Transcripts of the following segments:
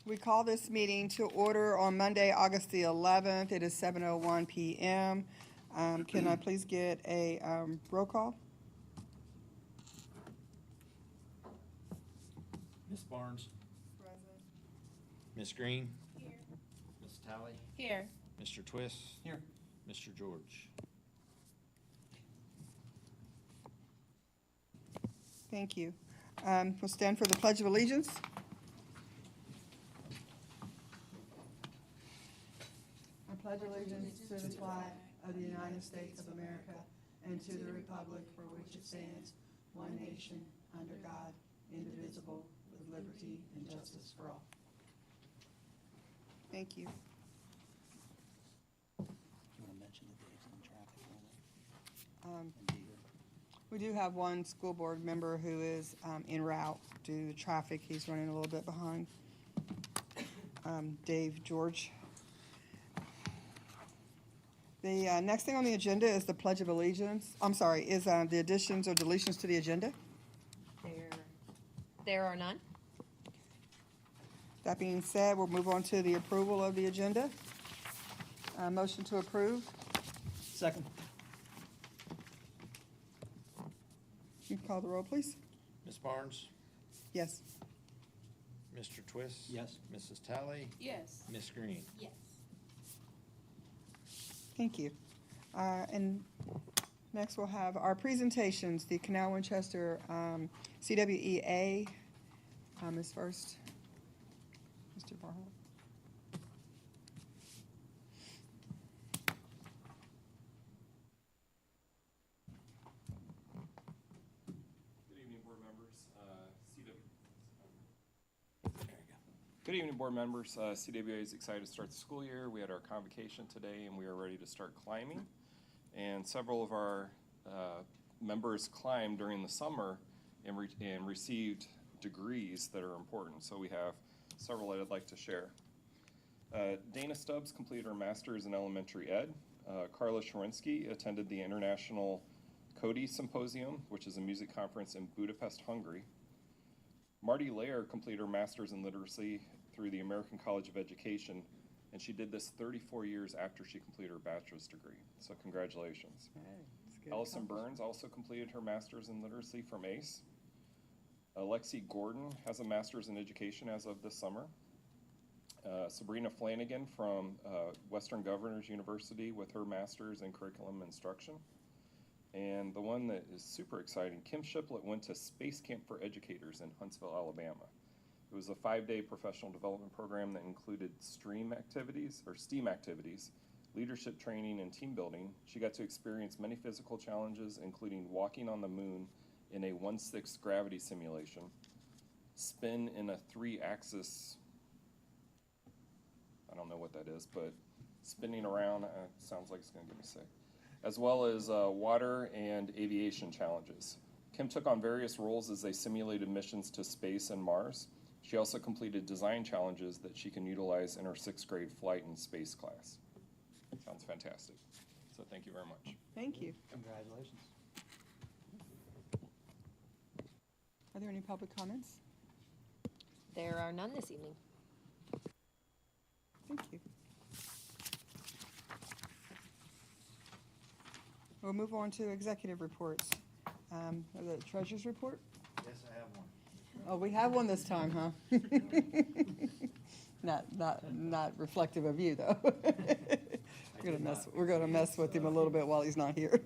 We call this meeting to order on Monday, August the 11th. It is 7:01 p.m. Can I please get a roll call? Ms. Barnes. Present. Ms. Green. Here. Ms. Talley. Here. Mr. Twist. Here. Mr. George. Thank you. We'll stand for the Pledge of Allegiance. I pledge allegiance to the flag of the United States of America and to the republic for which it stands, one nation, under God, indivisible, with liberty and justice for all. Thank you. Do you want to mention the days on traffic on Um, it? And do your- We do have one school board member who is en route due to traffic. He's running a little bit behind. Dave George. The next thing on the agenda is the Pledge of Allegiance. I'm sorry, is the additions or deletions to the agenda. There are none. That being said, we'll move on to the approval of the agenda. Motion to approve. Second. You can call the roll, please. Ms. Barnes. Yes. Mr. Twist. Yes. Mrs. Talley. Yes. Ms. Green. Yes. Thank you. And next we'll have our presentations. The Canal Winchester CWEA is first. Mr. Barholt. Good evening, board members. Good evening, board members. CWA is excited to start the school year. We had our convocation today, and we are ready to start climbing. And several of our members climbed during the summer and received degrees that are important. So we have several that I'd like to share. Dana Stubbs completed her master's in elementary ed. Carla Sharinsky attended the International Cody Symposium, which is a music conference in Budapest, Hungary. Marty Lair completed her master's in literacy through the American College of Education, and she did this 34 years after she completed her bachelor's degree. So congratulations. Hey, that's good. Allison Burns also completed her master's in literacy from ACE. Alexi Gordon has a master's in education as of this summer. Sabrina Flanagan from Western Governors University with her master's in curriculum instruction. And the one that is super exciting, Kim Shiplett went to Space Camp for Educators in Huntsville, Alabama. It was a 5-day professional development program that included STEAM activities, leadership training, and team building. She got to experience many physical challenges, including walking on the moon in a 1/6 gravity simulation, spin in a 3-axis, I don't know what that is, but spinning around, sounds like it's gonna get me sick, as well as water and aviation challenges. Kim took on various roles as they simulated missions to space and Mars. She also completed design challenges that she can utilize in her 6th grade flight and space class. Sounds fantastic. So thank you very much. Thank you. Congratulations. Are there any public comments? There are none this evening. Thank you. We'll move on to executive reports. The treasurer's report? Yes, I have one. Oh, we have one this time, huh? Not reflective of you, though. We're gonna mess with him a little bit while he's not here.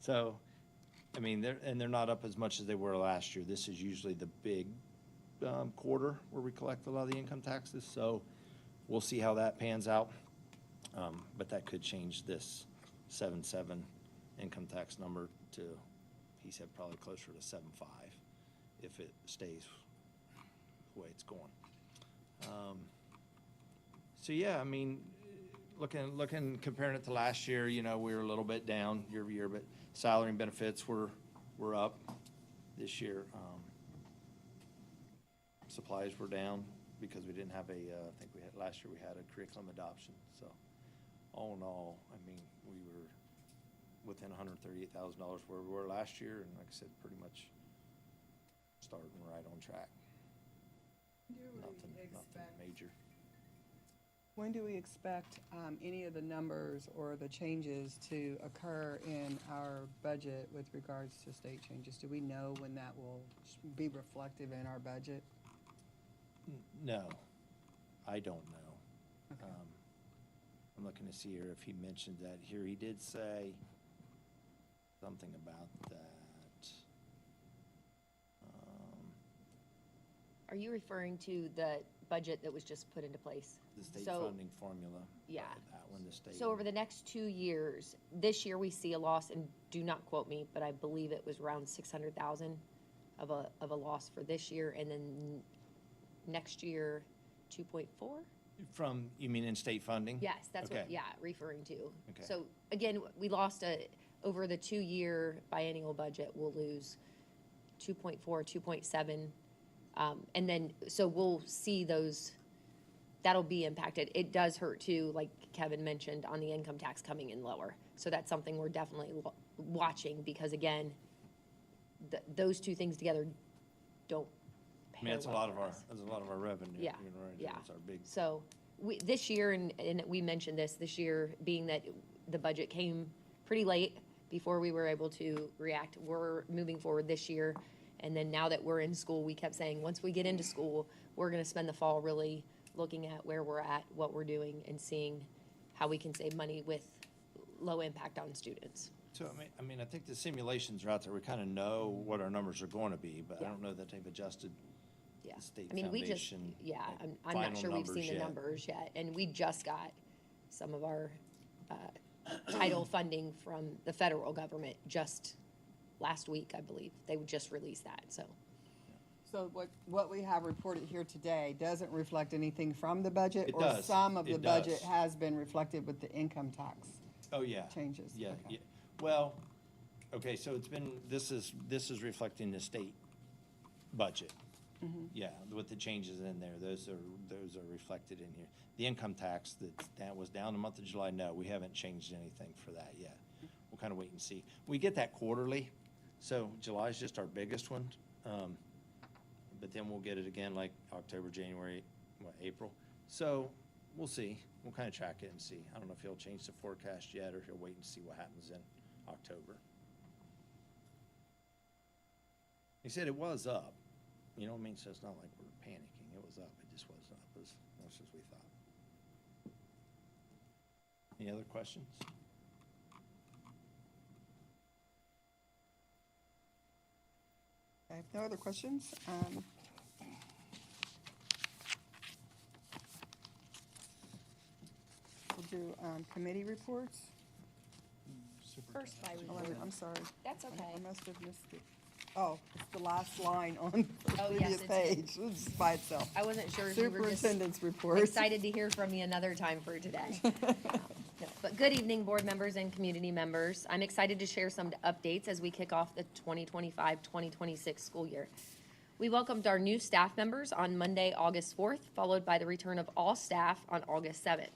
So, I mean, they're not up as much as they were last year. This is usually the big quarter where we collect a lot of the income taxes, so we'll see how that pans out. But that could change this 7.7 income tax number to, he said, probably closer to 7.5 if it stays the way it's going. So yeah, I mean, looking, comparing it to last year, you know, we were a little bit down year over year, but salary and benefits were up this year. Supplies were down because we didn't have I think last year we had a curriculum adoption. So all in all, I mean, we were within $138,000 where we were last year, and like I said, pretty much starting right on track. Nothing major. When do we expect any of the numbers or the changes to occur in our budget with regards to state changes? Do we know when that will be reflective in our budget? No, I don't know. Okay. I'm looking to see here if he mentioned that here. He did say something about that. Are you referring to the budget that was just put into place? The state So- funding formula. Yeah. That one, the state. So over the next 2 years, this year we see a loss, and do not quote me, but I believe it was around 600,000 of a loss for this year, and then next year, 2.4? From, you mean in state funding? Yes, that's what, Okay. yeah, referring to. Okay. So again, we lost over the 2-year biennial budget, we'll lose 2.4, 2.7. And then, so we'll see those, that'll be impacted. It does hurt too, like Kevin mentioned, on the income tax coming in lower. So that's something we're definitely watching, because again, those two things together don't I mean, pair that's a well lot of for our, us. that's a lot of our revenue. Yeah, you know, right? yeah. It's our big. So this year, and we mentioned this year, being that the budget came pretty late before we were able to react, we're moving forward this year. And then now that we're in school, we kept saying, once we get into school, we're gonna spend the fall really looking at where we're at, what we're doing, and seeing how we can save money with low impact on students. So, I mean, I think the simulations are out there. We kind of know what our numbers are going to be, but I Yeah. don't know that they've adjusted Yeah, the state I mean, we just, foundation. yeah, like, I'm not final sure we've seen the yet. numbers yet, and we just got some of our title funding from the federal government just last week, I believe. They would just release that, so. So what we have reported here today doesn't reflect anything from the budget? It Or does. some of the It budget does. has been reflected with the income tax Oh, yeah. changes? Yeah, Okay. yeah. Well, okay, so it's been, this is reflecting the state budget. Yeah, with the changes in there, those are reflected in here. The income tax that was down the month of July, no, we haven't changed anything for that yet. We'll kind of wait and see. We get that quarterly, so July's just our biggest one. But then we'll get it again like October, January, April. So we'll see. We'll kind of track it and see. I don't know if he'll change the forecast yet, or he'll wait and see what happens in October. He said it was up. You know what I mean? So it's not like we're panicking. It was up. It just wasn't up as much as we thought. Any other questions? Okay, no other questions? We'll do committee reports. First by Oh, report. I'm sorry. That's okay. I must have missed it. Oh, it's the last line on the Oh, yes, previous it's- page. It's just by itself. I wasn't sure if you were just Superintendent's report. excited to hear from you another time for today. No, but good evening, board members and community members. I'm excited to share some updates as we kick off the 2025-2026 school year. We welcomed our new staff members on Monday, August 4th, followed by the return of all staff on August 7th.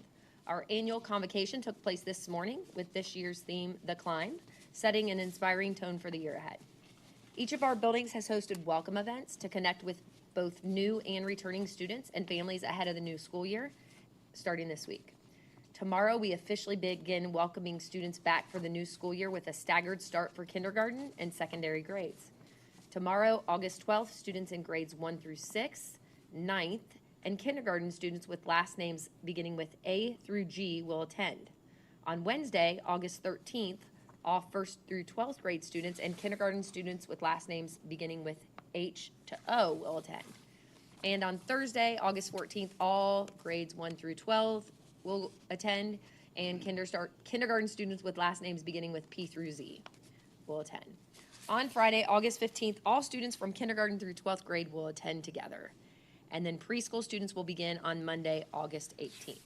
Our annual convocation took place this morning with this year's theme, The Climb, setting an inspiring tone for the year ahead. Each of our buildings has hosted welcome events to connect with both new and returning students and families ahead of the new school year, starting this week. Tomorrow, we officially begin welcoming students back for the new school year with a staggered start for kindergarten and secondary grades. Tomorrow, August 12th, students in grades 1 through 6, 9th, and kindergarten students with last names beginning with A through G will attend. On Wednesday, August 13th, All 1st through 12th grade students and kindergarten students with last names beginning with H to O will attend. And on Thursday, August 14th, all grades 1 through 12 will attend, and kindergarten students with last names beginning with P through Z will attend. On Friday, August 15th, all students from kindergarten through 12th grade will attend together. And then preschool students will begin on Monday, August 18th.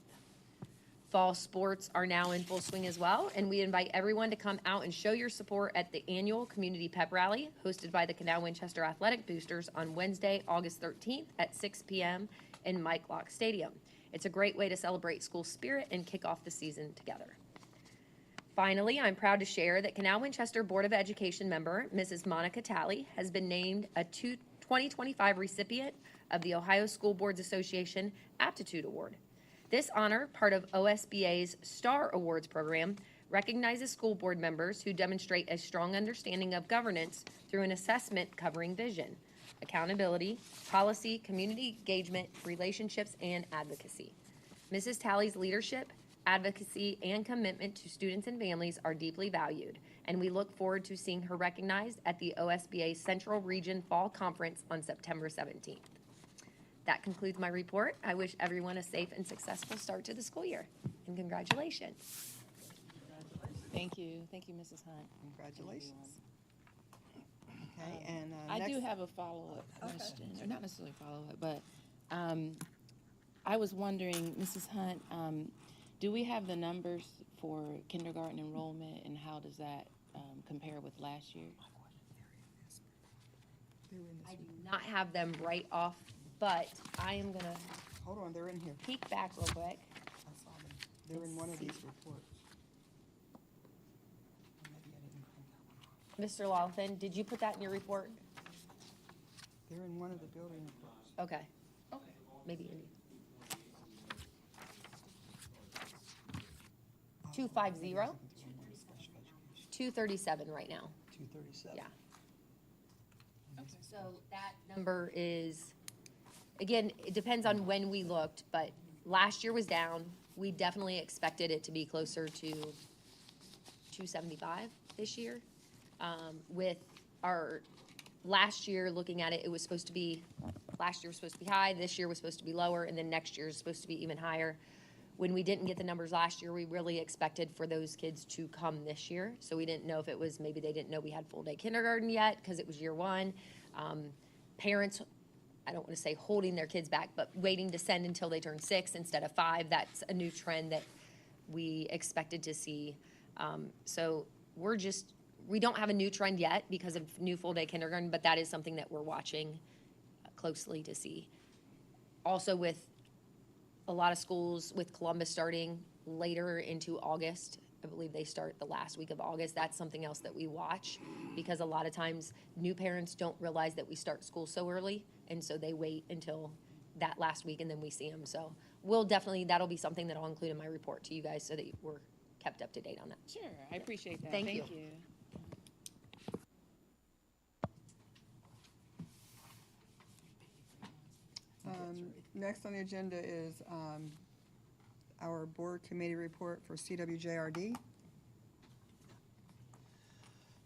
Fall sports are now in full swing as well, and we invite everyone to come out and show your support at the annual Community Pep Rally hosted by the Canal Winchester Athletic Boosters on Wednesday, August 13th at 6 p.m. in Mike Locke Stadium. It's a great way to celebrate school spirit and kick off the season together. Finally, I'm proud to share that Canal Winchester Board of Education member, Mrs. Monica Talley, has been named a 2025 recipient of the Ohio School Boards Association Aptitude Award. This honor, part of OSBA's STAR Awards program, recognizes school board members who demonstrate a strong understanding of governance through an assessment covering vision, accountability, policy, community engagement, relationships, and advocacy. Mrs. Talley's leadership, advocacy, and commitment to students and families are deeply valued, and we look forward to seeing her recognized at the OSBA Central Region Fall Conference on September 17th. That concludes my report. I wish everyone a safe and successful start to the school year, and congratulations. Thank you. Thank you, Mrs. Hunt. Congratulations. Okay, and I next. do have a follow-up question, or not necessarily follow-up, but I was wondering, Mrs. Hunt, do we have the numbers for kindergarten enrollment, and how does that compare with last year? I do not have them right off, but I am gonna Hold on, they're in here. peek back real quick. I saw them. They're in one of these reports. Or maybe I didn't print that one off. Mr. Lawson, did you put that in your report? They're in one of the building reports. Okay. Maybe in 250? 237 right now. 237. Yeah. So that number is, again, it depends on when we looked, but last year was down. We definitely expected it to be closer to 275 this year. With our last year, looking at it, it was supposed to be, last year was supposed to be high, this year was supposed to be lower, and then next year is supposed to be even higher. When we didn't get the numbers last year, we really expected for those kids to come this year. So we didn't know if it was, maybe they didn't know we had full day kindergarten yet because it was year one. Parents, I don't want to say holding their kids back, but waiting to send until they turn 6 instead of 5. That's a new trend that we expected to see. So we don't have a new trend yet because of new full day kindergarten, but that is something that we're watching closely to see. Also with a lot of schools, with Columbus starting later into August, I believe they start the last week of August. That's something else that we watch because a lot of times new parents don't realize that we start school so early, and so they wait until that last week and then we see them. So we'll definitely, that'll be something that I'll include in my report to you guys so that we're kept up to date on that. Sure, I appreciate that. Thank you. Next on the agenda is our board committee report for CWJRD.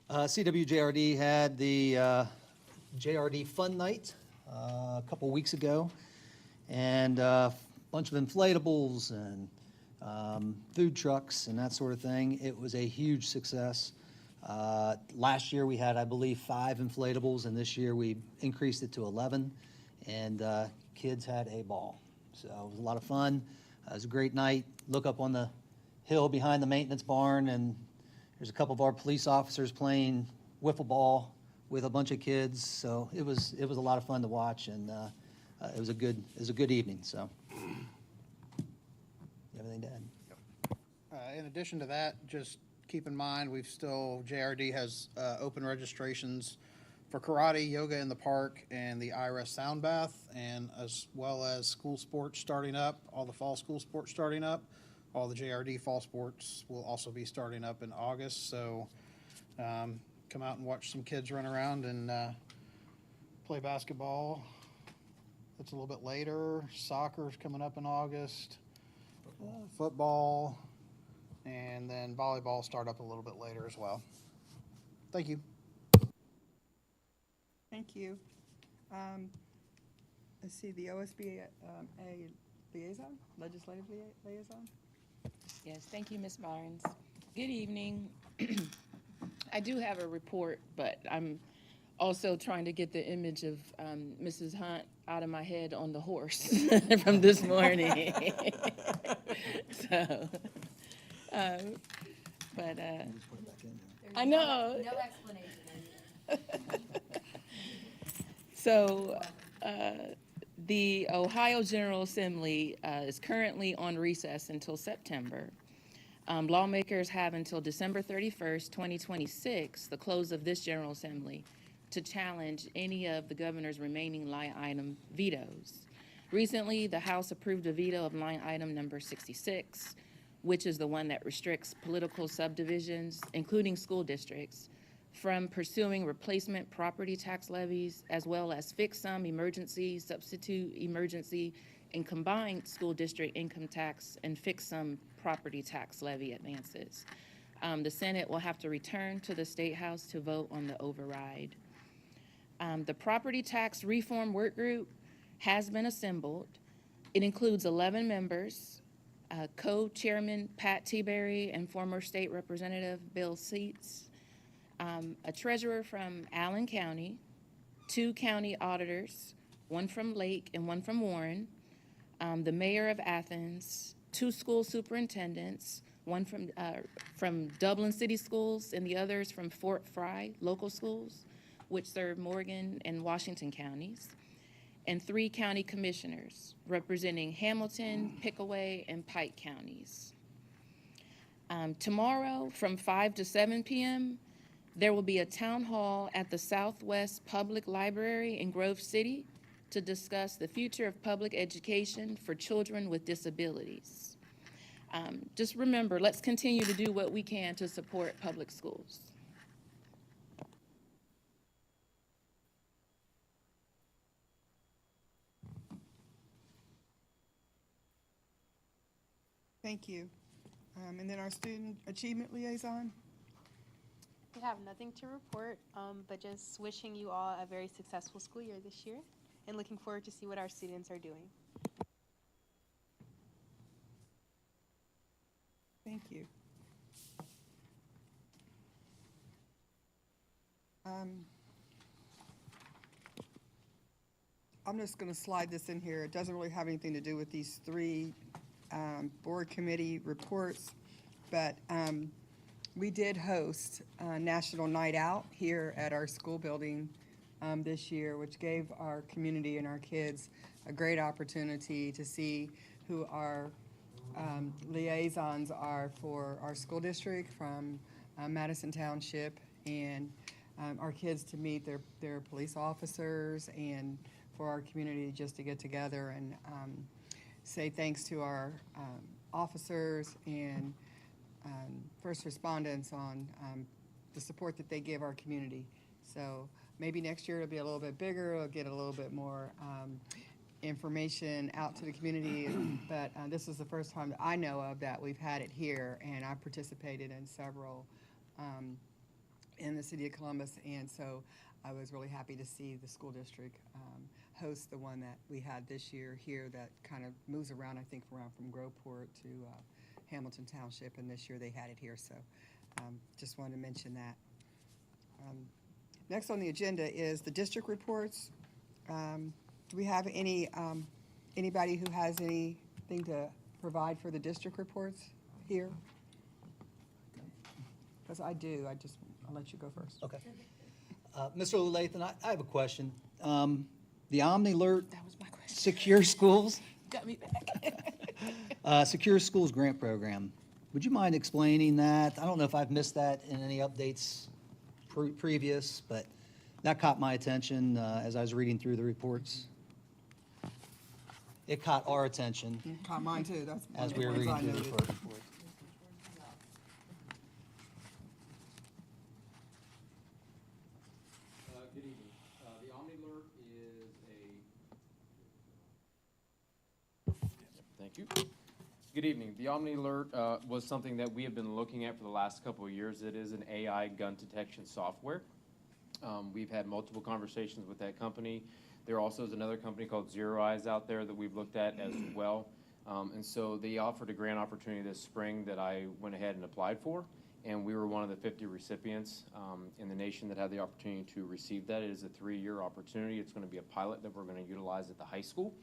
CWJRD had the JRD Fun Night a couple weeks ago, and a bunch of inflatables and food trucks and that sort of thing. It was a huge success. Last year we had, I believe, 5 inflatables, and this year we increased it to 11, and kids had a ball. So it was a lot of fun. It was a great night. Look up on the hill behind the maintenance barn, and there's a couple of our police officers playing wiffle ball with a bunch of kids. So it was a lot of fun to watch, and it was a good evening. So, you have anything to add? In addition to that, just keep in mind, JRD has open registrations for karate, yoga in the park, and the IRS sound bath, and as well as school sports starting up, all the fall school sports starting up. All the JRD fall sports will also be starting up in August, so come out and watch some kids run around and play basketball. It's a little bit later. Soccer's coming up in August, football, and then volleyball start up a little bit later as well. Thank you. Thank you. Let's see, the OSBA liaison, legislative liaison? Yes, thank you, Ms. Barnes. Good evening. I do have a report, but I'm also trying to get the image of Mrs. Hunt out of my head on the horse from this morning. So, but I know. No explanation. So, the Ohio General Assembly is currently on recess until September. Lawmakers have until December 31st, 2026, the close of this General Assembly, to challenge any of the governor's remaining line item vetoes. Recently, the House approved a veto of line item number 66, which is the one that restricts political subdivisions, including school districts, from pursuing replacement property tax levies, as well as fixed sum emergency, substitute emergency, and combined school district income tax and fixed sum property tax levy advances. The Senate will have to return to the State House to vote on the override. The property tax reform work group has been assembled. It includes 11 members, co-chairman Pat Tieberry and former state representative Bill Seitz, a treasurer from Allen County, 2 county auditors, one from Lake and one from Warren, the mayor of Athens, 2 school superintendents, one from Dublin City Schools and the others from Fort Fry local schools, which serve Morgan and Washington counties, and 3 county commissioners representing Hamilton, Pickaway, and Pike counties. Tomorrow from 5 to 7 p.m., there will be a town hall at the Southwest Public Library in Grove City to discuss the future of public education for children with disabilities. Just remember, let's continue to do what we can to support public schools. Thank you. And then our student achievement liaison? We have nothing to report, but just wishing you all a very successful school year this year and looking forward to see what our students are doing. Thank you. I'm just going to slide this in here. It doesn't really have anything to do with these 3 board committee reports, but we did host a National Night Out here at our school building this year, which gave our community and our kids a great opportunity to see who our liaisons are for our school district from Madison Township, and our kids to meet their police officers, and for our community just to get together and say thanks to our officers and first respondents on the support that they give our community. So maybe next year it'll be a little bit bigger, it'll get a little bit more information out to the community, but this is the first time that I know of that we've had it here, and I participated in several in the city of Columbus, and so I was really happy to see the school district host the one that we had this year here that kind of moves around, I think, around from Groveport to Hamilton Township, and this year they had it here, so just wanted to mention that. Next on the agenda is the district reports. Do we have anybody who has anything to provide for the district reports here? Because I do, I'll let you go first. Okay. Mr. Lathan, I have a question. The OmniAlert That was my question. Secure Schools, Got me back. Secure Schools Grant Program. Would you mind explaining that? I don't know if I've missed that in any updates previous, but that caught my attention as I was reading through the reports. It caught our attention Caught mine too, that's one as of we the were ones I reading through the noted. report. Good evening. The OmniAlert is a. Thank you. Good Good evening. The Omni Alert was something that we have been looking at for the last couple of years. It is an AI gun detection software. We've had multiple conversations with that company. There also is another company called Zero Eyes out there that we've looked at as well. And so they offered a grant opportunity this spring that I went ahead and applied for. And we were one of the 50 recipients in the nation that had the opportunity to receive that. It is a 3-year opportunity. It's going to be a pilot that we're going to utilize at the high school.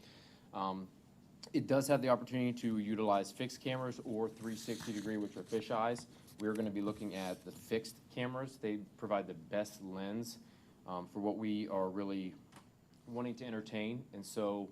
It does have the opportunity to utilize fixed cameras or 360-degree, which are fish eyes. We're going to be looking at the fixed cameras. They provide the best lens for what we are really wanting to entertain. And so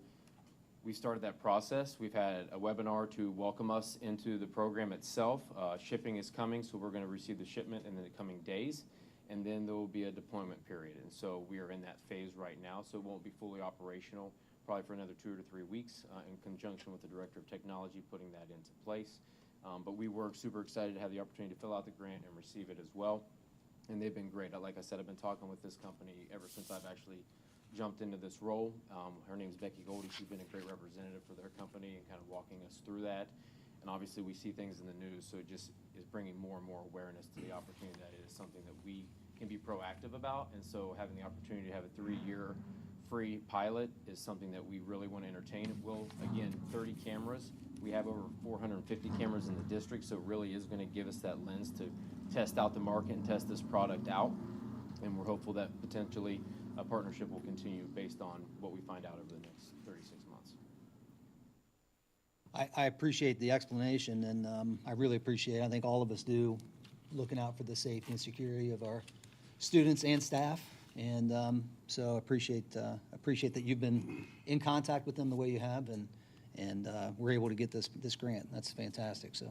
we started that process. We've had a webinar to welcome us into the program itself. Shipping is coming, so we're going to receive the shipment in the coming days. And then there will be a deployment period. And so we are in that phase right now, so it won't be fully operational probably for another 2 to 3 weeks in conjunction with the Director of Technology putting that into place. But we were super excited to have the opportunity to fill out the grant and receive it as well. And they've been great. Like I said, I've been talking with this company ever since I've actually jumped into this role. Her name is Becky Goldie. She's been a great representative for their company and kind of walking us through that. And obviously we see things in the news, so it just is bringing more and more awareness to the opportunity that it is something that we can be proactive about. And so having the opportunity to have a 3-year free pilot is something that we really want to entertain. It will, again, 30 cameras. We have over 450 cameras in the district, so it really is going to give us that lens to test out the market and test this product out. And we're hopeful that potentially a partnership will continue based on what we find out over the next 36 months. I appreciate the explanation, and I really appreciate it. I think all of us do, looking out for the safety and security of our students and staff. And so appreciate that you've been in contact with them the way you have, and we're able to get this grant. That's fantastic. So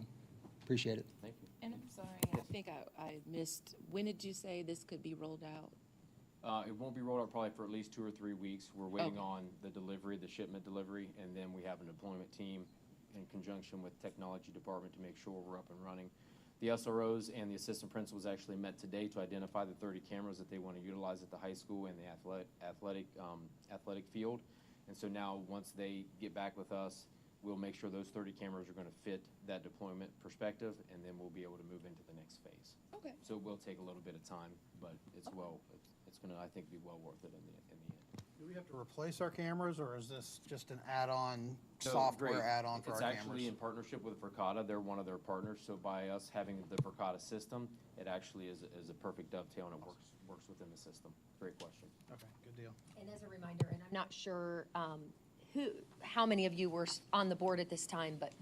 appreciate it. Thank you. And I'm sorry, I think I missed, when did you say this could be rolled out? It won't be rolled out probably for at least 2 or 3 weeks. We're waiting Okay. on the delivery, the shipment delivery, and then we have a deployment team in conjunction with technology department to make sure we're up and running. The SROs and the assistant principals actually met today to identify the 30 cameras that they want to utilize at the high school and the athletic field. And so now, once they get back with us, we'll make sure those 30 cameras are going to fit that deployment perspective, and then we'll be able to move into the next phase. Okay. So it will take a little bit of time, but it's it's going to, I think, be well worth it in the end. Do we have to replace our cameras, or is this just an add-on, So, software great. add-on for our It's actually cameras? in partnership with Verkada. They're one of their partners, so by us having the Verkada system, it actually is a perfect dovetail, and it works within the system. Great question. Okay, good deal. And as a reminder, and I'm not sure how many of you were on the board at this time, but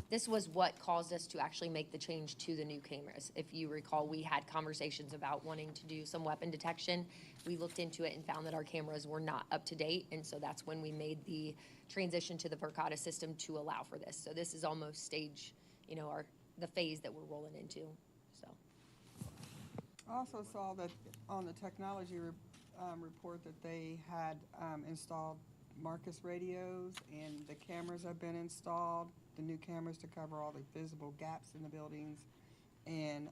this was what caused us to actually make the change to the new cameras. If you recall, we had conversations about wanting to do some weapon detection. We looked into it and found that our cameras were not up to date, and so that's when we made the transition to the Verkada system to allow for this. So this is almost stage, the phase that we're rolling into, so. I also saw that on the technology report that they had installed Marcus radios, and the cameras have been installed, the new cameras to cover all the visible gaps in the buildings, and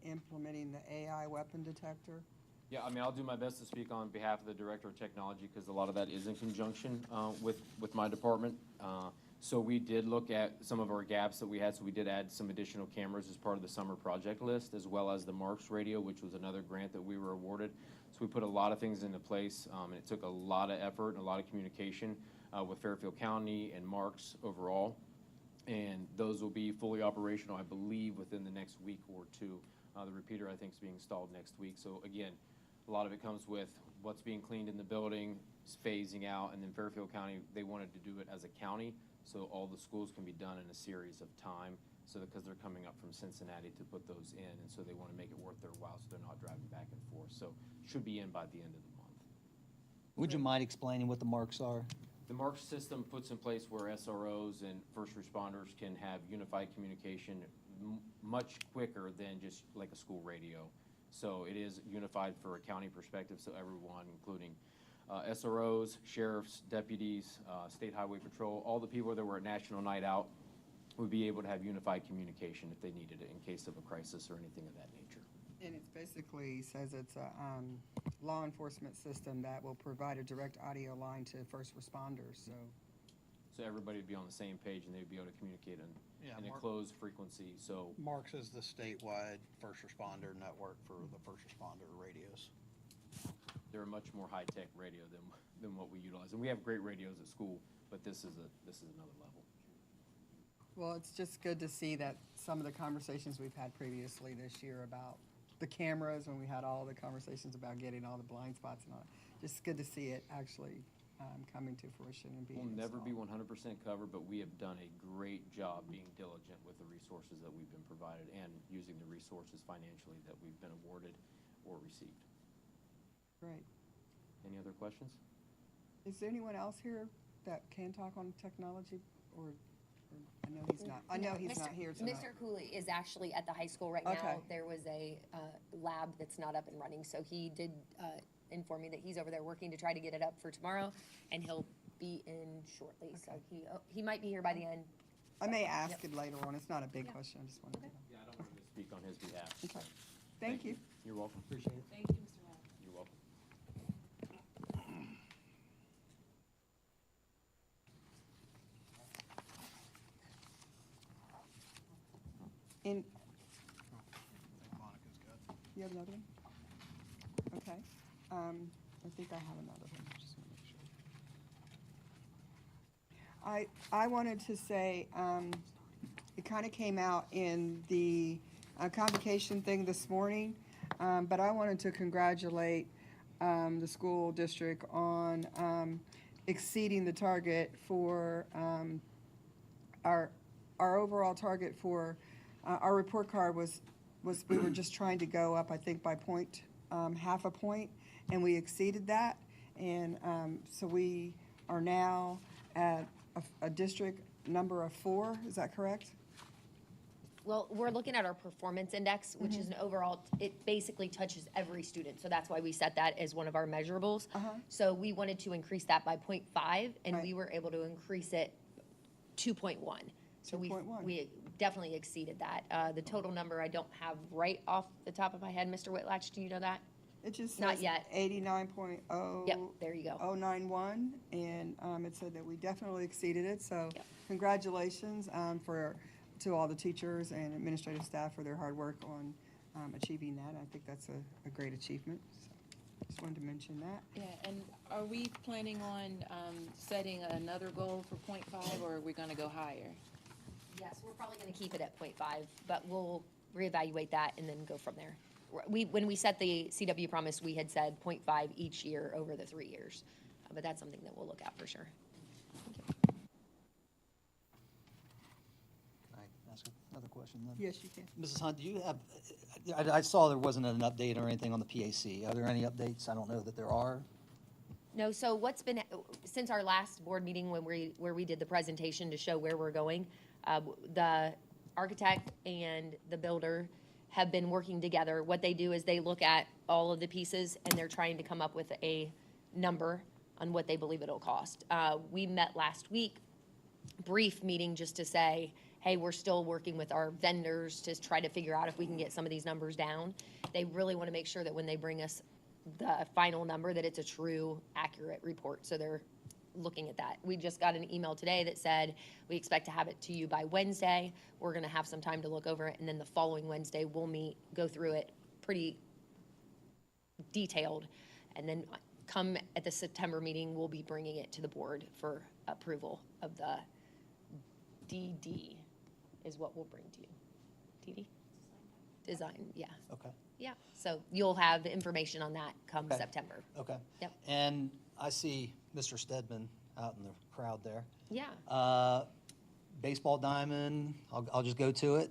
implementing the AI weapon detector. Yeah, I mean, I'll do my best to speak on behalf of the Director of Technology, because a lot of that is in conjunction with my department. So we did look at some of our gaps that we had, so we did add some additional cameras as part of the summer project list, as well as the Marks radio, which was another grant that we were awarded. So we put a lot of things into place, and it took a lot of effort and a lot of communication with Fairfield County and Marks overall. And those will be fully operational, I believe, within the next week or two. The repeater, I think, is being installed next week. So again, a lot of it comes with what's being cleaned in the building, phasing out, and then Fairfield County, they wanted to do it as a county, so all the schools can be done in a series of time, so because they're coming up from Cincinnati to put those in, and so they want to make it worth their while, so they're not driving back and forth. So should be in by the end of the month. Would you mind explaining what the marks are? The Mark system puts in place where SROs and first responders can have unified communication much quicker than just like a school radio. So it is unified for a county perspective, so everyone, including SROs, sheriffs, deputies, state highway patrol, all the people that were at National Night Out would be able to have unified communication if they needed it in case of a crisis or anything of that nature. And it basically says it's a law enforcement system that will provide a direct audio line to first responders, so So everybody would be on the same page and they'd be able to communicate Yeah, in a Mark- closed frequency, so. Marks is the statewide first responder network for the first responder radios. They're a much more high-tech radio than what we utilize. And we have great radios at school, but this is another level. Well, it's just good to see that some of the conversations we've had previously this year about the cameras, when we had all the conversations about getting all the blind spots and all, just good to see it actually coming to fruition and being We'll never be installed. 100% covered, but we have done a great job being diligent with the resources that we've been provided and using the resources financially that we've been awarded or received. Great. Any other questions? Is there anyone else here that can talk on technology, or I know he's not, I know he's not here tonight. Mr. Cooley is actually at the high school right now. Okay. There was a lab that's not up and running, so he did inform me that he's over there working to try to get it up for tomorrow, and he'll be in shortly, so he might be here by the end. I may ask it later on, it's not a big question, I just wanted to know. Yeah, I don't want to speak on his behalf. Okay, thank you. You're welcome. Appreciate it. Thank you, Mr. Webb. You're welcome. And, Monica's good. you have another one? Okay, I think I have another one, just want to make sure. I wanted to say, it kind of came out in the convocation thing this morning, but I wanted to congratulate the school district on exceeding the target for our overall target for our report card was we were just trying to go up, I think, by half a point, and we exceeded that. And so we are now at a district number of 4, is that correct? Well, we're looking at our performance index, which is an overall, it basically touches every student, so that's why we set that as one of our measurables. So we wanted to increase that by 0.5, and we Right. were able to increase it 2.1. So 2.1. we definitely exceeded that. The total number I don't have right off the top of my head. Mr. Whitlatch, do you know that? It just Not says yet. 89.0. Yep, there you go. 091, and it said that we definitely exceeded it, so Yep. congratulations to all the teachers and administrative staff for their hard work on achieving that. I think that's a great achievement, so just wanted to mention that. Yeah, and are we planning on setting another goal for 0.5, or are we gonna go higher? Yes, we're probably gonna keep it at 0.5, but we'll reevaluate that and then go from there. When we set the CW promise, we had said 0.5 each year over the 3 years, but that's something that we'll look at for sure. Can I ask another question then? Yes, you can. Mrs. Hunt, do you have, I saw there wasn't an update or anything on the PAC. Are there any updates? I don't know that there are. No, so what's been, since our last board meeting where we did the presentation to show where we're going, the architect and the builder have been working together. What they do is they look at all of the pieces and they're trying to come up with a number on what they believe it'll cost. We met last week, brief meeting just to say, hey, we're still working with our vendors to try to figure out if we can get some of these numbers down. They really want to make sure that when they bring us the final number, that it's a true, accurate report. So they're looking at that. We just got an email today that said, we expect to have it to you by Wednesday. We're gonna have some time to look over it, and then the following Wednesday, we'll meet, go through it pretty detailed. And then come at the September meeting, we'll be bringing it to the board for approval of the DD is what we'll bring to you. DD? Design, yeah. Okay, Yeah, so you'll have information on that come Okay. September. okay. Yep. And I see Mr. Stedman out in the crowd there. Yeah. Baseball diamond, I'll just go to it.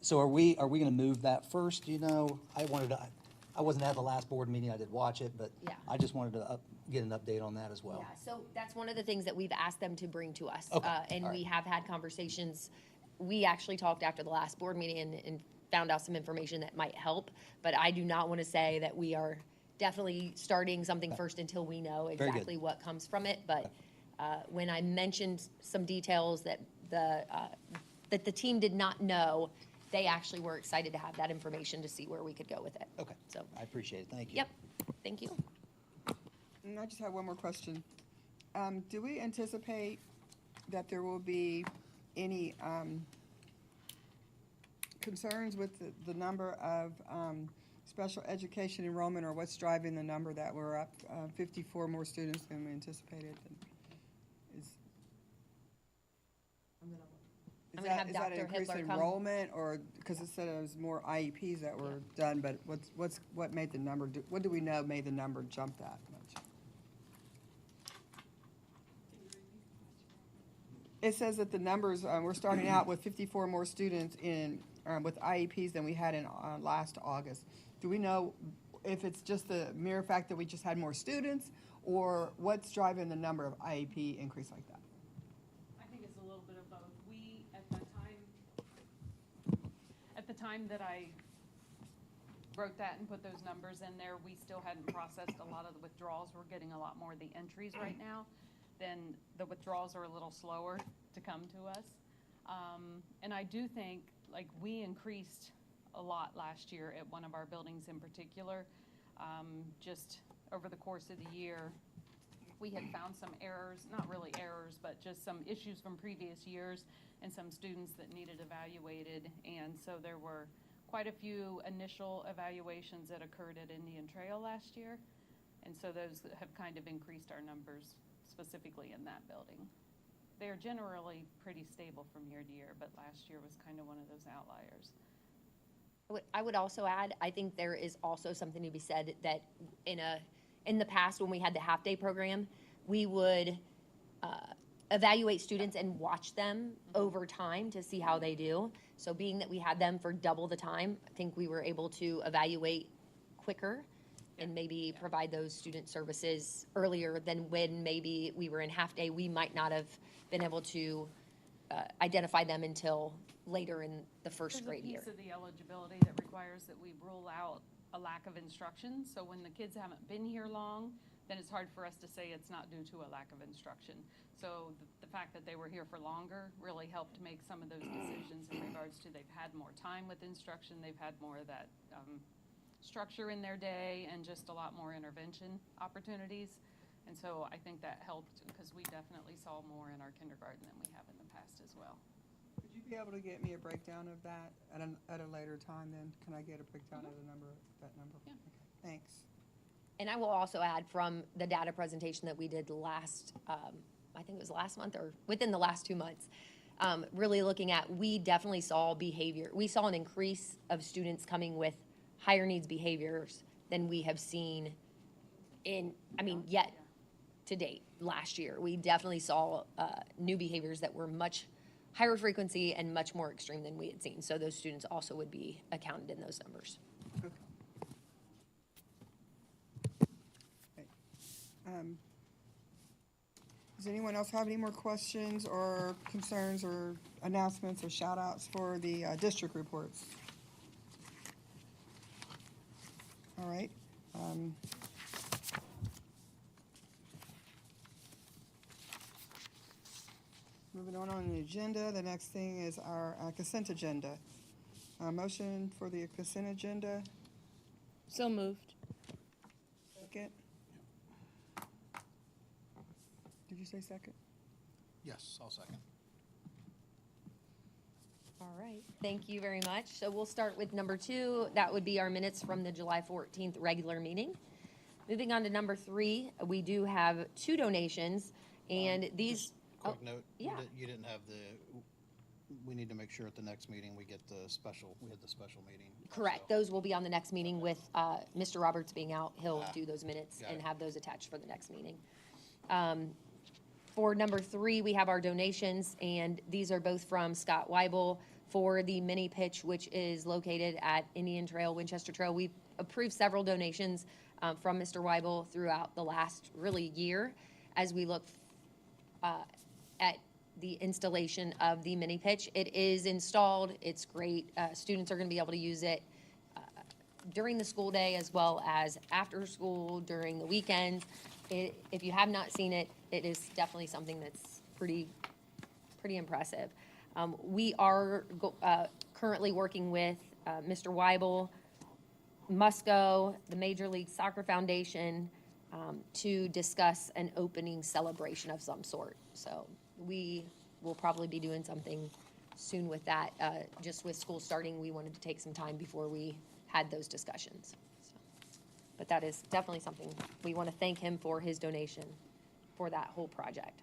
So are we gonna move that first, you know? I wasn't at the last board meeting, I did watch it, but Yeah. I just wanted to get an update on that as well. Yeah, so that's one of the things that we've asked them to bring to us. Okay, And all we right. have had conversations. We actually talked after the last board meeting and found out some information that might help. But I do not want to say that we are definitely starting something first until we know good. exactly what comes from it. But when I mentioned some details that the team did not know, they actually were excited to have that information to see where we could go with it. Okay, So, I appreciate it, thank you. yep, thank you. And I just have one more question. Do we anticipate that there will be any concerns with the number of special education enrollment, or what's driving the number that we're up 54 more students than we anticipated? I'm gonna have Is that Dr. an increase Hitler in come. enrollment, or, because it said it was more IEPs that were done, but what made the number, what do we know made the number jump that much? It says that the numbers, we're starting out with 54 more students in, with IEPs than we had in last August. Do we know if it's just the mere fact that we just had more students, or what's driving the number of IEP increase like that? I think it's a little bit of both. We, at the time that I wrote that and put those numbers in there, we still hadn't processed a lot of the withdrawals. We're getting a lot more of the entries right now. Then the withdrawals are a little slower to come to us. And I do think, like, we increased a lot last year at one of our buildings in particular. Just over the course of the year, we had found some errors, not really errors, but just some issues from previous years and some students that needed evaluated. And so there were quite a few initial evaluations that occurred at Indian Trail last year. And so those have kind of increased our numbers specifically in that building. They're generally pretty stable from year to year, but last year was kind of one of those outliers. I would also add, I think there is also something to be said that in the past, when we had the half-day program, we would evaluate students and watch them over time to see how they do. So being that we had them for double the time, I think we were able to evaluate quicker and maybe provide those student services earlier than when maybe we were in half-day. We might not have been able to identify them until later in the first grade year. There's a piece of the eligibility that requires that we rule out a lack of instruction. So when the kids haven't been here long, then it's hard for us to say it's not due to a lack of instruction. So the fact that they were here for longer really helped make some of those decisions in regards to they've had more time with instruction, they've had more of that structure in their day, and just a lot more intervention opportunities. And so I think that helped, because we definitely saw more in our kindergarten than we have in the past as well. Would you be able to get me a breakdown of that at a later time then? Can I get a breakdown of the number, that number? Yeah. Okay, thanks. And I will also add, from the data presentation that we did last, I think it was last month or within the last 2 months, really looking at, we definitely saw behavior. We saw an increase of students coming with higher needs behaviors than we have seen yet to date last year. We definitely saw new behaviors that were much higher frequency and much more extreme than we had seen. So those students also would be accounted in those numbers. Okay. Does anyone else have any more questions or concerns or announcements or shout outs for the district reports? All right. Moving on the agenda, the next thing is our consent agenda. Motion for the consent agenda. So moved. Second. Did you say second? Yes, I'll second. All right, thank you very much. So we'll start with number 2. That would be our minutes from the July 14th regular meeting. Moving on to number 3, we do have 2 donations, and these. Just quick note, yeah. you didn't have we need to make sure at the next meeting we had the special meeting. Correct. so- Those will be on the next meeting with Mr. Roberts being out. He'll do those minutes got and it. have those attached for the next meeting. For number 3, we have our donations, and these are both from Scott Weibel for the mini pitch, which is located at Indian Trail, Winchester Trail. We've approved several donations from Mr. Weibel throughout the last really year as we look at the installation of the mini pitch. It is installed. It's great. Students are going to be able to use it during the school day as well as after school, during the weekends. If you have not seen it, it is definitely something that's pretty impressive. We are currently working with Mr. Weibel, Musco, the Major League Soccer Foundation, to discuss an opening celebration of some sort. So we will probably be doing something soon with that. Just with school starting, we wanted to take some time before we had those discussions. So, but that is definitely something we want to thank him for his donation for that whole project.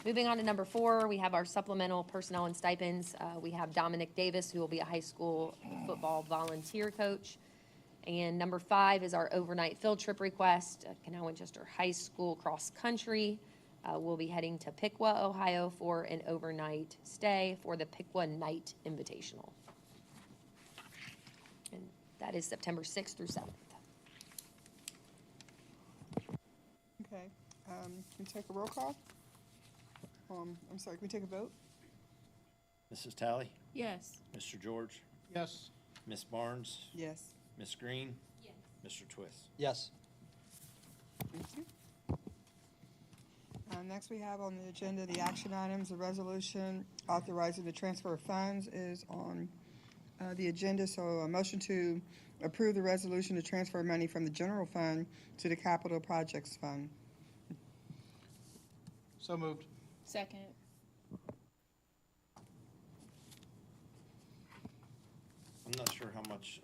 Moving on to number 4, we have our supplemental personnel and stipends. We have Dominic Davis, who will be a high school football volunteer coach. And number 5 is our overnight field trip request. Canal Winchester High School cross country. We'll be heading to Piqua, Ohio for an overnight stay for the Piqua Night Invitational. And that is September 6th through 7th. Okay, can we take a roll call? I'm sorry, can we take a vote? Mrs. Tally? Yes. Mr. George? Yes. Ms. Barnes? Yes. Ms. Green? Yes. Mr. Twist? Yes. Thank you. Next we have on the agenda the action items. The resolution authorizing the transfer of funds is on the agenda. So a motion to approve the resolution to transfer money from the general fund to the capital projects fund. So moved. Second. I'm not sure how much,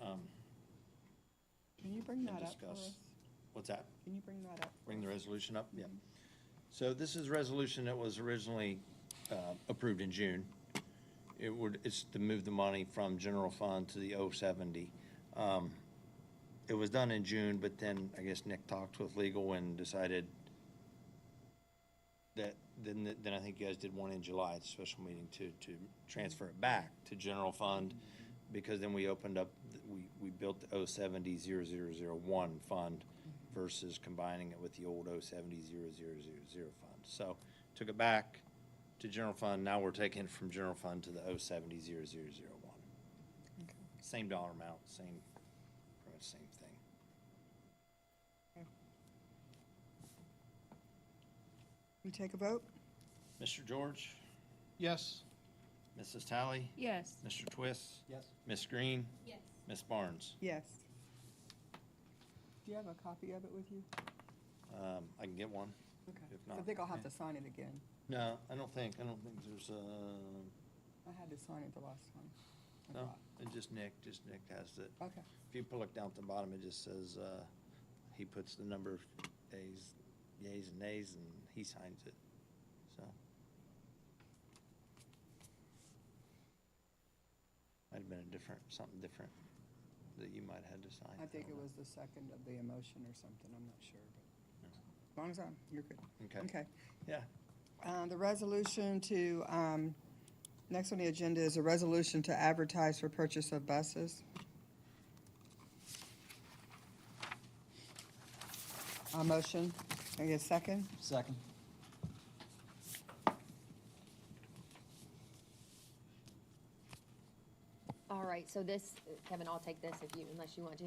Can you bring can that up for discuss. us? What's that? Can you bring that up? Bring the resolution up? Yeah. So this is a resolution that was originally approved in June. It's to move the money from general fund to the 070. It was done in June, but then I guess Nick talked with legal and decided that, then I think you guys did one in July at the special meeting to transfer it back to general fund, because then we opened up, we built the 070-0001 fund versus combining it with the old 070-0000 fund. So took it back to general fund. Now we're taking it from general fund to the 070-0001. Same dollar amount, same, pretty much same thing. We take a vote? Mr. George, Yes. Mrs. Tally, Yes. Mr. Twist, Yes. Ms. Green, Ms. Barnes. Yes. Do you have a copy of it with you? I can get one. Okay. If I not, think I'll have to sign it again. No, I don't think there's I had to sign it the last time. I no, thought. and just Nick has it. Okay. If you look down at the bottom, it just says, he puts the number of days, yays and nays, and he signs it, so. Might have been something different that you might have had to sign. I think it don't know. was the second of the emotion or something, I'm not sure, but as long as you're good. Okay, Okay. yeah. The resolution to, next on the agenda is a resolution to advertise for purchase of buses. A motion, can I get a second? Second. All right, so this, Kevin, I'll take this unless you want to.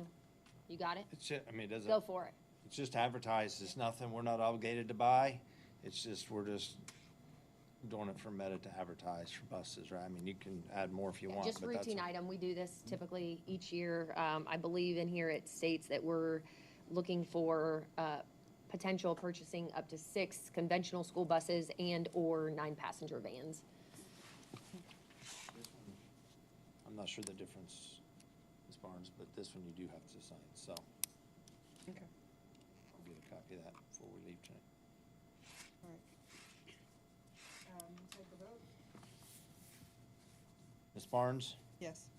You got it? It's just, I mean, it doesn't. Go for it. It's just advertised, it's nothing, we're not obligated to buy, it's just, we're just doing it for Meta to advertise for buses, right? I mean, you can add more if you want, Just but that's. routine item. We do this typically each year. I believe in here it states that we're looking for potential purchasing up to 6 conventional school buses and/or 9 passenger vans. I'm not sure the difference, Ms. Barnes, but this one you do have to sign, so Okay, I'll get a copy of that before we leave tonight. all right. Take a vote? Ms. Barnes? Yes.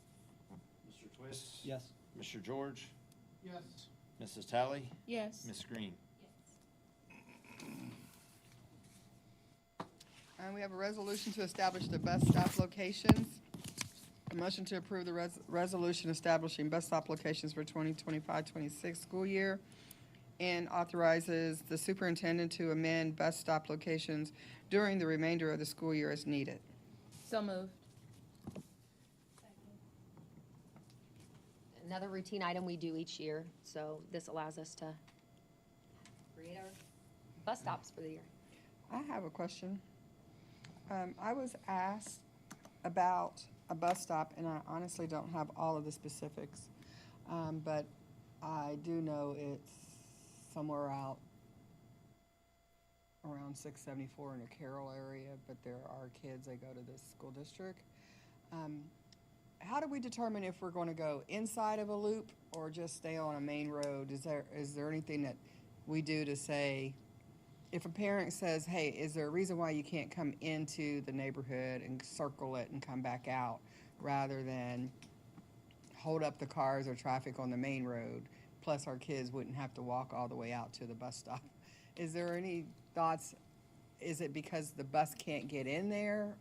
Mr. Twist? Yes. Mr. George? Yes. Mrs. Tally? Yes. Ms. Green? And we have a resolution to establish the bus stop locations. A motion to approve the resolution establishing bus stop locations for 2025-26 school year, and authorizes the superintendent to amend bus stop locations during the remainder of the school year as needed. So moved. Another routine item we do each year, so this allows us to create our bus stops for the year. I have a question. I was asked about a bus stop, and I honestly don't have all of the specifics, but I do know it's somewhere out on 674 in the Carroll area, but there are kids that go to this school district. How do we determine if we're going to go inside of a loop or just stay on a main road? Is there anything that we do to say, if a parent says, hey, is there a reason why you can't come into the neighborhood and circle it and come back out rather than hold up the cars or traffic on the main road, plus our kids wouldn't have to walk all the way out to the bus stop? Is there any thoughts? Is it because the bus can't get in there?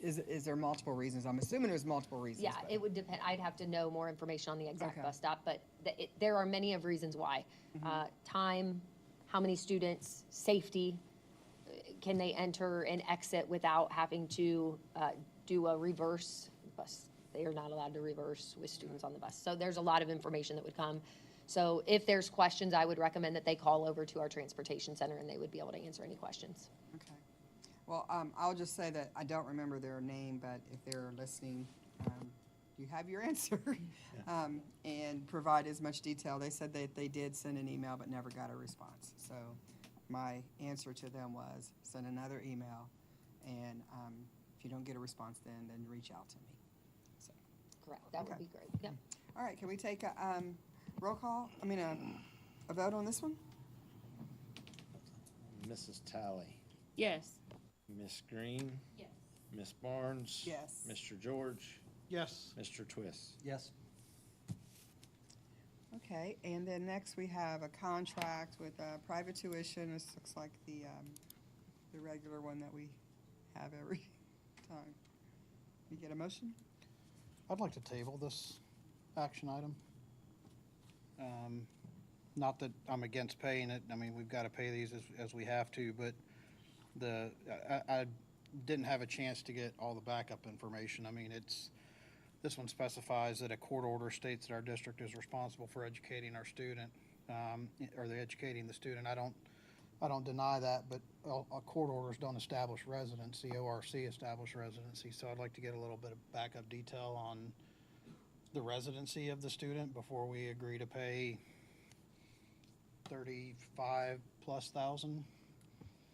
Is there multiple reasons? I'm assuming there's multiple reasons. Yeah, but- it would depend. I'd have to know more information on the exact Okay. bus stop, but there are many of reasons why. Time, how many students, safety, can they enter and exit without having to do a reverse bus? They are not allowed to reverse with students on the bus. So there's a lot of information that would come. So if there's questions, I would recommend that they call over to our transportation center and they would be able to answer any questions. Okay. Well, I'll just say that I don't remember their name, but if they're listening, you have your answer. And provide as much detail. They said that they did send an email but never got a response. So my answer to them was send another email, and if you don't get a response then reach out to me. So, Correct, that would Okay. be great, yep. all right, can we take a roll call? A vote on this one? Mrs. Tally, Yes. Miss Green, Yes. Miss Barnes. Yes. Mr. George, Yes. Mr. Twist. Yes. Okay, and then next we have a contract with private tuition. This looks like the regular one that we have every time. You get a motion? I'd like to table this action item. Not that I'm against paying it, I mean, we've got to pay these as we have to, but I didn't have a chance to get all the backup information. I mean, this one specifies that a court order states that our district is responsible for educating our student, or they're educating the student. I don't deny that, but court orders don't establish residency, ORC establish residency, so I'd like to get a little bit of backup detail on the residency of the student before we agree to pay 35+ thousand.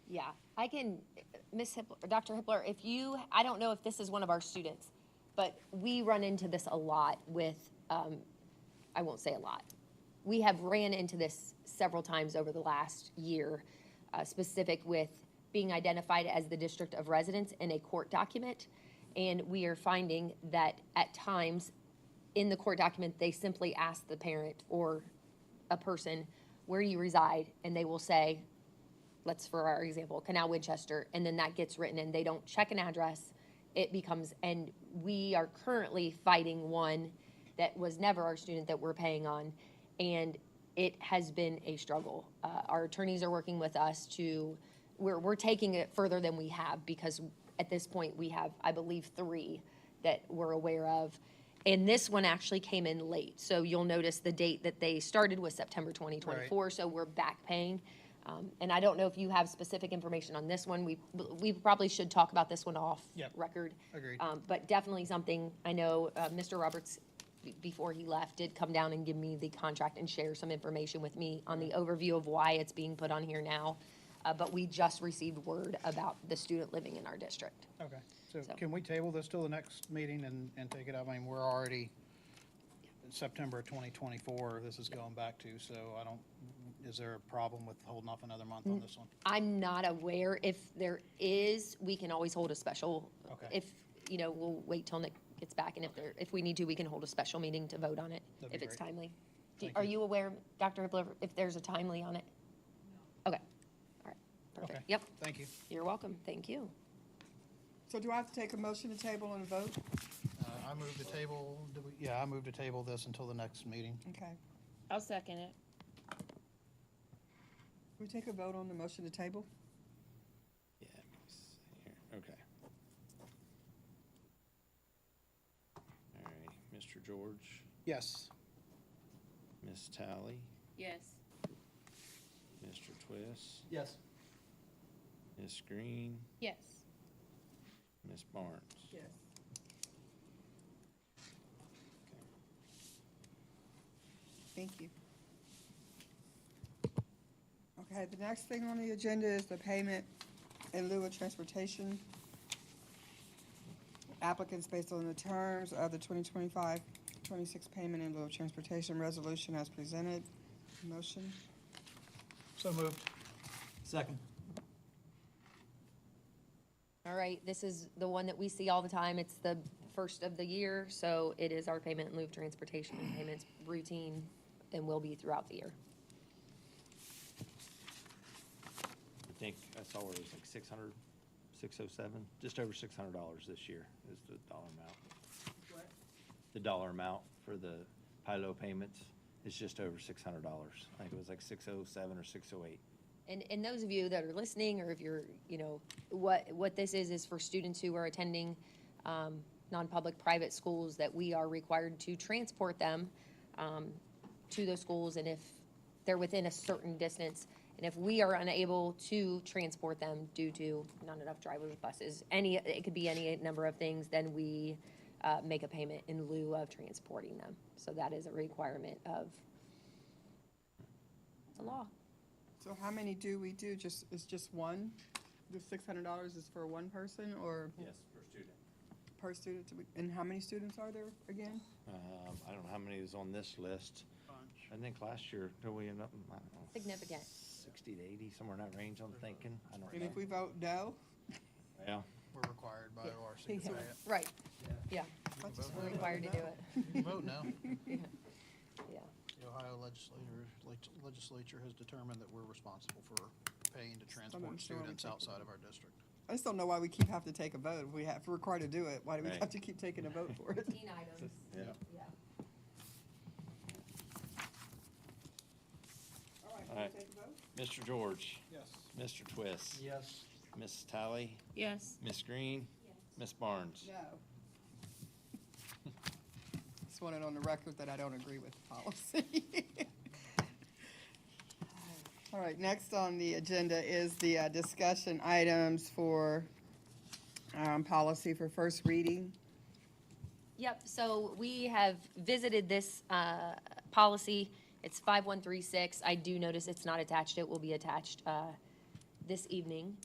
Yeah, I can, Ms. Hippler, Dr. Hippler, I don't know if this is one of our students, but we run into this a lot with, I won't say a lot. We have ran into this several times over the last year, specific with being identified as the district of residence in a court document. And we are finding that at times in the court document, they simply ask the parent or a person, where do you reside? And they will say, let's, for our example, Canal, Winchester, and then that gets written and they don't check an address. It becomes, and we are currently fighting one that was never our student that we're paying on, and it has been a struggle. Our attorneys are working with us we're taking it further than we have, because at this point we have, I believe, 3 that we're aware of. And this one actually came in late, so you'll notice the date that they started was September 2024, so we're back paying. And I don't know if you have specific information on this one. We probably should talk about this one off Yep. record. Agreed. But definitely something, I know Mr. Roberts, before he left, did come down and give me the contract and share some information with me on the overview of why it's being put on here now. But we just received word about the student living in our district. Okay, so So- can we table this till the next meeting and take it up? I mean, we're already in September of 2024, this is going back to, so is there a problem with holding off another month on this one? I'm not aware. If there is, we can always hold a special. Okay. We'll wait till Nick gets back, and if we need to, we can hold a special meeting to vote on it, That'd if be it's great. timely. Thank Are you. you aware, Dr. Hippler, if there's a timely on it? Okay, all right, perfect. Okay. Yep, Thank you. you're welcome, thank you. So do I have to take a motion to table and vote? I move to table, I move to table this until the next meeting. Okay. I'll second it. Can we take a vote on the motion to table? Yeah, let me see here. Okay. All right, Mr. George, Yes. Miss Tally, Yes. Mr. Twist, Yes. Miss Green, Yes. Miss Barnes. Yes. Thank you. Okay, the next thing on the agenda is the payment in lieu of transportation. Applicants based on the terms of the 2025-26 payment in lieu of transportation resolution as presented. Motion? So moved. Second. All right, this is the one that we see all the time. It's the first of the year, so it is our payment in lieu of transportation and payments routine and will be throughout the year. I think I saw where it was like 600, 607, just over $600 this year is the dollar amount. What? The dollar amount for the PILO payments is just over $600. I think it was like 607 or 608. And those of you that are listening, or if you're, what this is for students who are attending non-public private schools, that we are required to transport them to those schools, and if they're within a certain distance, and if we are unable to transport them due to not enough drivers, buses, it could be any number of things, then we make a payment in lieu of transporting them. So that is a requirement of the law. So how many do we do? It's just one? The $600 is for one person or Yes, per student. per student? And how many students are there again? I don't know how many is on this list. I think last year, did we end up, I don't know. Significant. 60 to 80, somewhere in that range, I'm thinking. I don't And know. if we vote no? Yeah. We're required by ORC to pay it. Right, yeah, I just we're wanna required to vote do no. it, Vote no. yeah. The Ohio legislature has determined that we're responsible for paying to transport sure we students take outside of our district. I just don't know why we keep having to take a vote. If we're required to do it, why do we Right. have to keep taking a vote for it? Routine items. Yeah. Yeah. All right, All can we right. take a vote? Mr. George. Yes. Mr. Twist. Yes. Mrs. Tally. Yes. Ms. Green. Ms. Barnes. No. Just want it on the record that I don't agree with the policy. All right, next on the agenda is the discussion items for policy for first reading. Yep, so we have visited this policy. It's 5136. I do notice it's not attached. It will be attached this evening.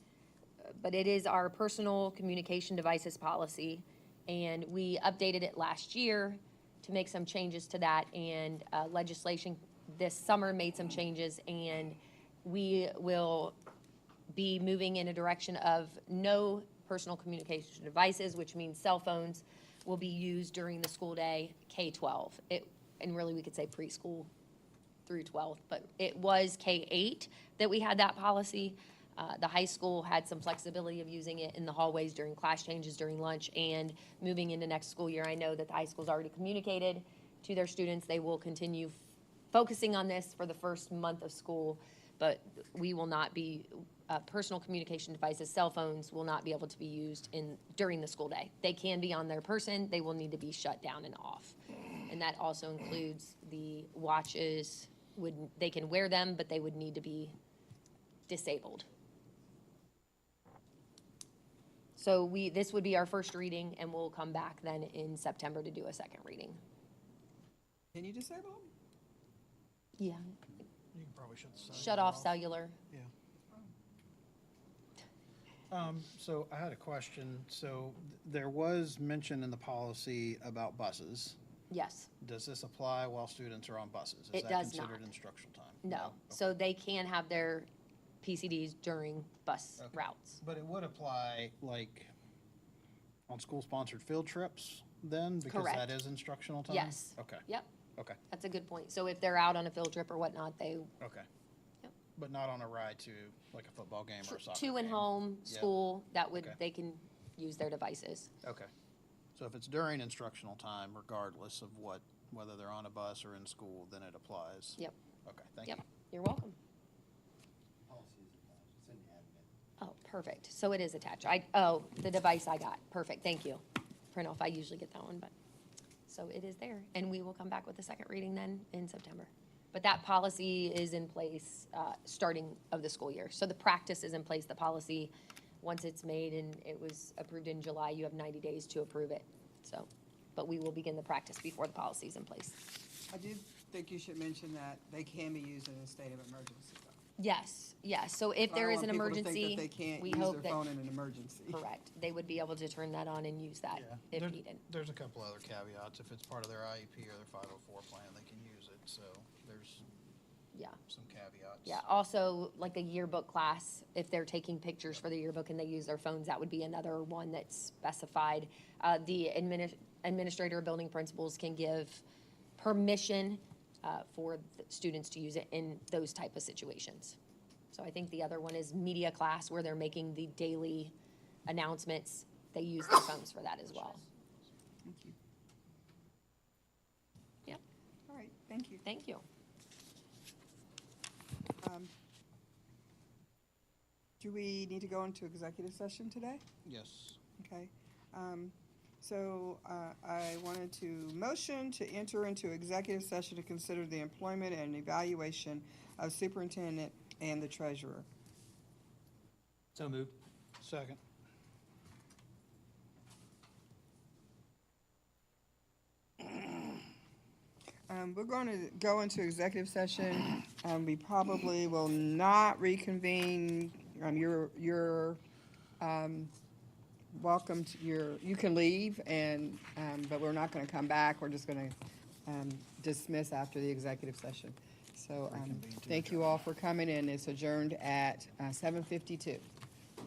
But it is our personal communication devices policy, and we updated it last year to make some changes to that, and legislation this summer made some changes, and we will be moving in a direction of no personal communication devices, which means cell phones will be used during the school day, K-12. And really, we could say preschool through 12th, but it was K-8 that we had that policy. The high school had some flexibility of using it in the hallways during class changes, during lunch, and moving into next school year. I know that the high school's already communicated to their students. They will continue focusing on this for the first month of school, but we will not be, personal communication devices, cell phones will not be able to be used during the school day. They can be on their person, they will need to be shut down and off. And that also includes the watches, they can wear them, but they would need to be disabled. So this would be our first reading, and we'll come back then in September to do a second reading. Can you disable them? Yeah. You probably should say. Shut off cellular. Yeah. So I had a question. So there was mention in the policy about buses. Yes, Does this apply while students are on buses? It Is that does not. considered instructional time? no. Okay. So they can have their PCDs during bus Okay. routes. But it would apply like on school-sponsored field trips then? Because Correct. that is instructional time? Yes. Okay, Yep, okay, that's a good point. So if they're out on a field trip or whatnot, they, okay. Yep. But not on a ride to like a football game or a soccer to and game? home, Yeah. school, that would, Okay. they can use their devices. Okay. So if it's during instructional time, regardless of whether they're on a bus or in school, then it applies? Yep. Okay, thank you. Yep, you're welcome. Oh, perfect. So it is attached. The device I got. Perfect, thank you. Print off, I usually get that one, but, so it is there. And we will come back with the second reading then in September. But that policy is in place, starting of the school year. So the practice is in place, the policy, once it's made and it was approved in July, you have 90 days to approve it. So, but we will begin the practice before the policy's in place. I do think you should mention that they can be used in a state of emergency, though. Yes, yes. So if I there don't is an want people to think emergency, that they can't we use hope their that, phone in an emergency. correct, they would be able to turn that on and use that if There- needed. There's a couple other caveats. If it's part of their IEP or their 504 plan, they can use it, so there's Yeah. some caveats. Yeah, also, like a yearbook class, if they're taking pictures for the yearbook and they use their phones, that would be another one that's specified. The administrator, building principals can give permission for the students to use it in those type of situations. So I think the other one is media class, where they're making the daily announcements. They use their phones for that as well. Thank you. Yep, All right, thank you. thank you. Do we need to go into executive session today? Yes. Okay. So I wanted to motion to enter into executive session to consider the employment and evaluation of superintendent and the treasurer. So moved. Second. We're going to go into executive session. We probably will not reconvene. You're welcome to you can leave and, but we're not going to come back. We're just going to dismiss after the executive session. So, thank you all for coming in. It's adjourned at 7:52.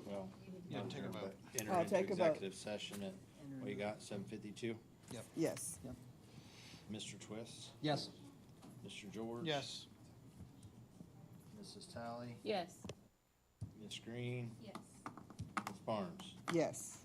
Well, Yeah, take a vote. enter I'll into take a vote. executive session at, what you got, 7:52? Yes. Mr. Twist? Yes. Mr. George? Yes. Mrs. Tally? Yes. Ms. Green? Yes. Ms. Barnes? Yes.